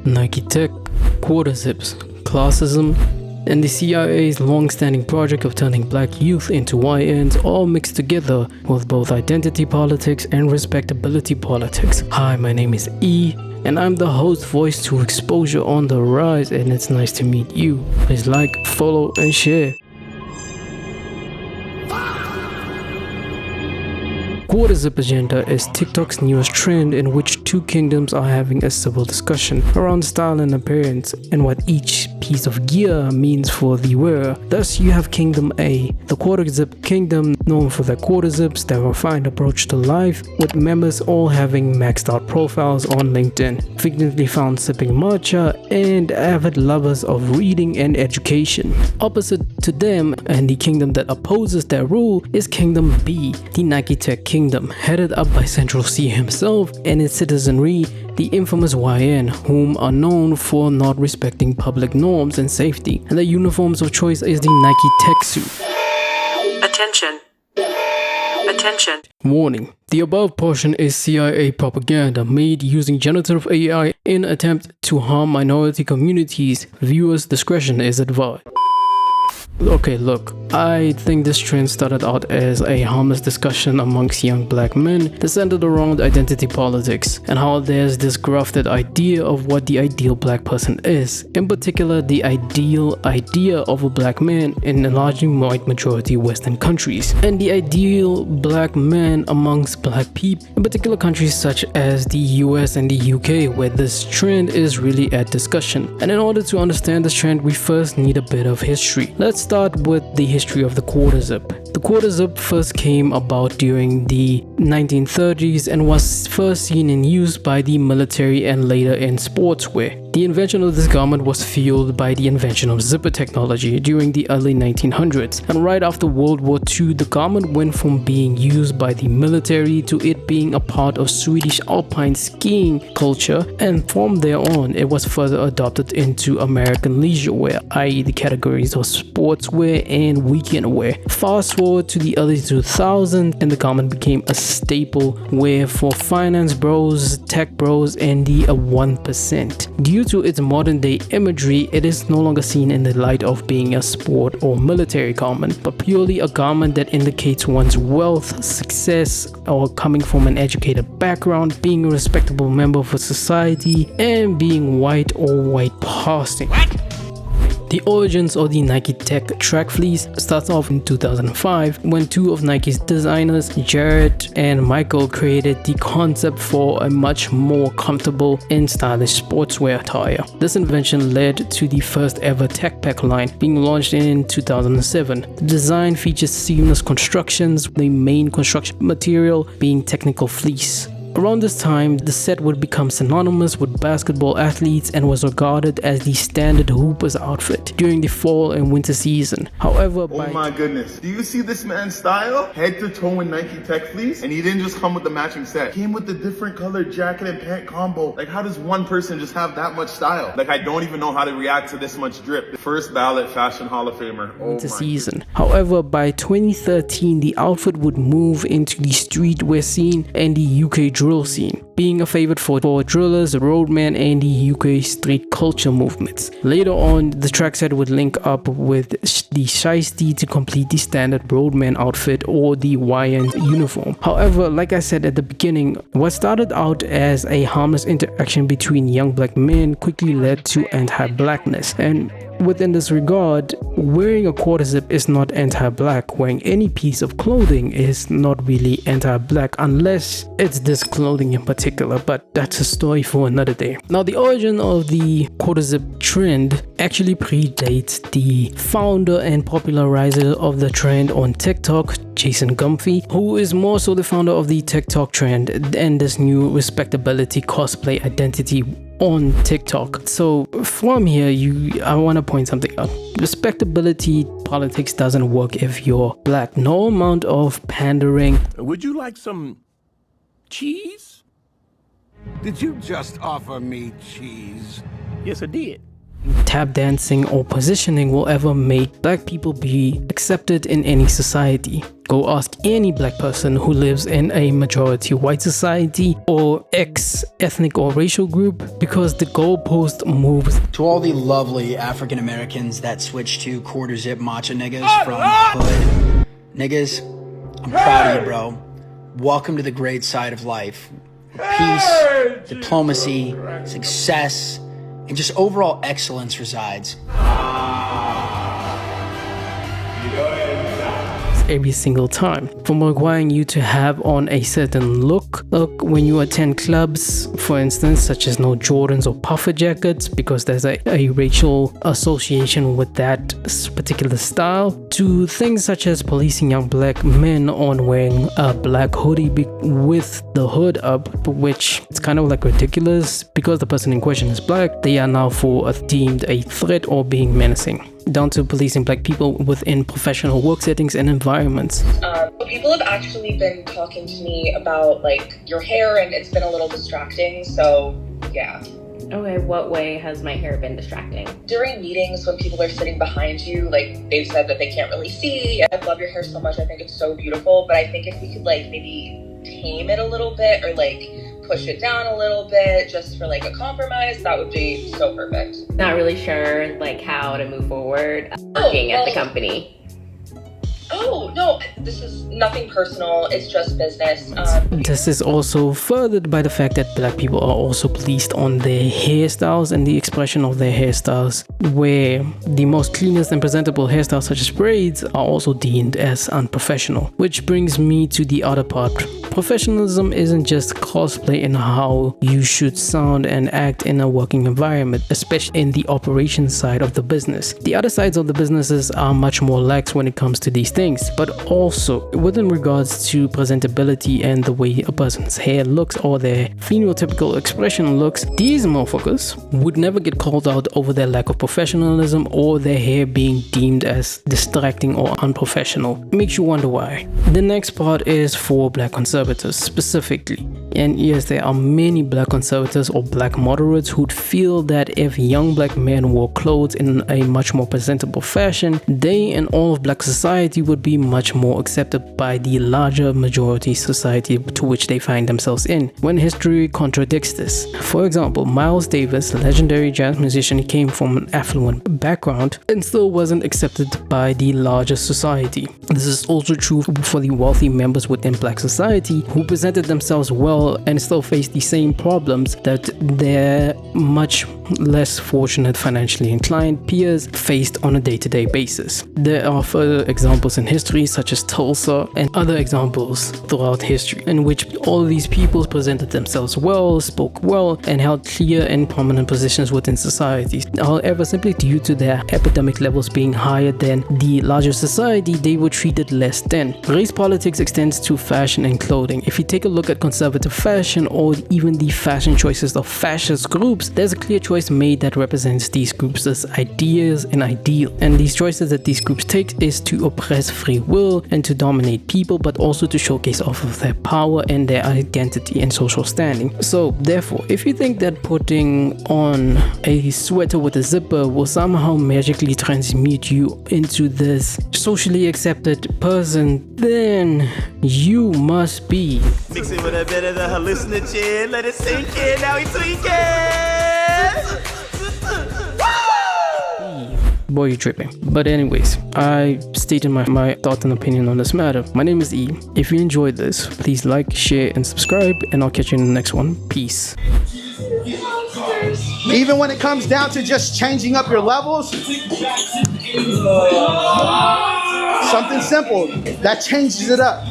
Nike Tech, quarterzips, classism, and the CIA's long-standing project of turning black youth into YNs all mixed together with both identity politics and respectability politics. Hi, my name is E, and I'm the host voice to Exposure on the Rise, and it's nice to meet you. Please like, follow, and share. Quarterzip agenda is TikTok's newest trend in which two kingdoms are having a civil discussion around style and appearance and what each piece of gear means for the wearer. Thus, you have Kingdom A, the quarterzip kingdom, known for their quarterzips, their refined approach to life, with members all having maxed out profiles on LinkedIn, frequently found sipping matcha, and avid lovers of reading and education. Opposite to them, and the kingdom that opposes their rule, is Kingdom B, the Nike Tech kingdom, headed up by Central C himself and its citizenry, the infamous YN, whom are known for not respecting public norms and safety, and their uniforms of choice is the Nike Tech suit. Attention. Attention. Warning. The above portion is CIA propaganda made using generative AI in attempt to harm minority communities. Viewers' discretion is advised. Okay, look, I think this trend started out as a harmless discussion amongst young black men that centered around identity politics and how there's this grafted idea of what the ideal black person is, in particular the ideal idea of a black man in a largely white majority Western countries, and the ideal black man amongst black people, in particular countries such as the US and the UK, where this trend is really at discussion. And in order to understand this trend, we first need a bit of history. Let's start with the history of the quarterzip. The quarterzip first came about during the 1930s and was first seen in use by the military and later in sportswear. The invention of this garment was fueled by the invention of zipper technology during the early 1900s, and right after World War II, the garment went from being used by the military to it being a part of Swedish alpine skiing culture, and from there on, it was further adopted into American leisure wear, i.e. the categories of sportswear and weekend wear. Fast forward to the early 2000s, and the garment became a staple wear for finance bros, tech bros, and the 1%. Due to its modern day imagery, it is no longer seen in the light of being a sport or military garment, but purely a garment that indicates one's wealth, success, or coming from an educated background, being a respectable member of a society, and being white or white passing. The origins of the Nike Tech track fleece starts off in 2005 when two of Nike's designers, Jared and Michael, created the concept for a much more comfortable and stylish sportswear attire. This invention led to the first ever Tech Pack line being launched in 2007. The design features seamless constructions, the main construction material being technical fleece. Around this time, the set would become synonymous with basketball athletes and was regarded as the standard hooper's outfit during the fall and winter season. However, oh my goodness, do you see this man's style? Head to toe in Nike Tech fleece, and he didn't just come with the matching set. He came with the different colored jacket and pant combo. Like, how does one person just have that much style? Like, I don't even know how to react to this much drip. First ballot fashion hall of famer. Winter season. However, by 2013, the outfit would move into the streetwear scene and the UK drill scene, being a favorite for drillers, roadmen, and the UK street culture movements. Later on, the trackset would link up with the shiesty to complete the standard roadman outfit or the YN uniform. However, like I said at the beginning, what started out as a harmless interaction between young black men quickly led to anti-blackness, and within this regard, wearing a quarterzip is not anti-black. Wearing any piece of clothing is not really anti-black unless it's this clothing in particular, but that's a story for another day. Now, the origin of the quarterzip trend actually predates the founder and popularizer of the trend on TikTok, Jason Gumphy, who is more so the founder of the TikTok trend and this new respectability cosplay identity on TikTok. So from here, I want to point something out. Respectability politics doesn't work if you're black. No amount of pandering. Would you like some cheese? Did you just offer me cheese? Yes, I did. tap dancing, or positioning will ever make black people be accepted in any society. Go ask any black person who lives in a majority white society or ethnic or racial group, because the goalpost moves. To all the lovely African Americans that switch to quarter zip macho niggas from hood niggas, I'm proud of you, bro. Welcome to the great side of life. Peace, diplomacy, success, and just overall excellence resides. Every single time, from requiring you to have on a certain look when you attend clubs, for instance, such as no Jordans or puffer jackets because there's a racial association with that particular style, to things such as policing young black men on wearing a black hoodie with the hood up, which it's kind of like ridiculous because the person in question is black. They are now deemed a threat or being menacing, down to policing black people within professional work settings and environments. People have actually been talking to me about like your hair, and it's been a little distracting, so yeah. Okay, what way has my hair been distracting? During meetings when people are sitting behind you, like they've said that they can't really see. I love your hair so much, I think it's so beautiful, but I think if we could like maybe tame it a little bit or like push it down a little bit just for like a compromise, that would be so perfect. Not really sure like how to move forward working at the company. Oh, no, this is nothing personal. It's just business. This is also furthered by the fact that black people are also policed on their hairstyles and the expression of their hairstyles, where the most cleanest and presentable hairstyles such as braids are also deemed as unprofessional. Which brings me to the other part. Professionalism isn't just cosplay in how you should sound and act in a working environment, especially in the operations side of the business. The other sides of the businesses are much more lax when it comes to these things, but also within regards to presentability and the way a person's hair looks or their phenotypical expression looks, these motherfuckers would never get called out over their lack of professionalism or their hair being deemed as distracting or unprofessional. It makes you wonder why. The next part is for black conservatives specifically. And yes, there are many black conservatives or black moderates who'd feel that if young black men wore clothes in a much more presentable fashion, they and all of black society would be much more accepted by the larger majority society to which they find themselves in, when history contradicts this. For example, Miles Davis, a legendary jazz musician, came from an affluent background and still wasn't accepted by the larger society. This is also true for the wealthy members within black society who presented themselves well and still face the same problems that their much less fortunate financially inclined peers faced on a day-to-day basis. There are further examples in history such as Tulsa and other examples throughout history in which all of these people presented themselves well, spoke well, and held clear and prominent positions within societies. However, simply due to their epidemic levels being higher than the larger society, they were treated less than. Race politics extends to fashion and clothing. If you take a look at conservative fashion or even the fashion choices of fascist groups, there's a clear choice made that represents these groups as ideas and ideal. And these choices that these groups take is to oppress free will and to dominate people, but also to showcase off of their power and their identity and social standing. So therefore, if you think that putting on a sweater with a zipper will somehow magically transmute you into this socially accepted person, then you must be mix it with a bit of the hallucinogen, let it sink in, now we tweaking. boy, you're tripping. But anyways, I stated my thoughts and opinion on this matter. My name is E. If you enjoyed this, please like, share, and subscribe, and I'll catch you in the next one. Peace. Even when it comes down to just changing up your levels, something simple that changes it up.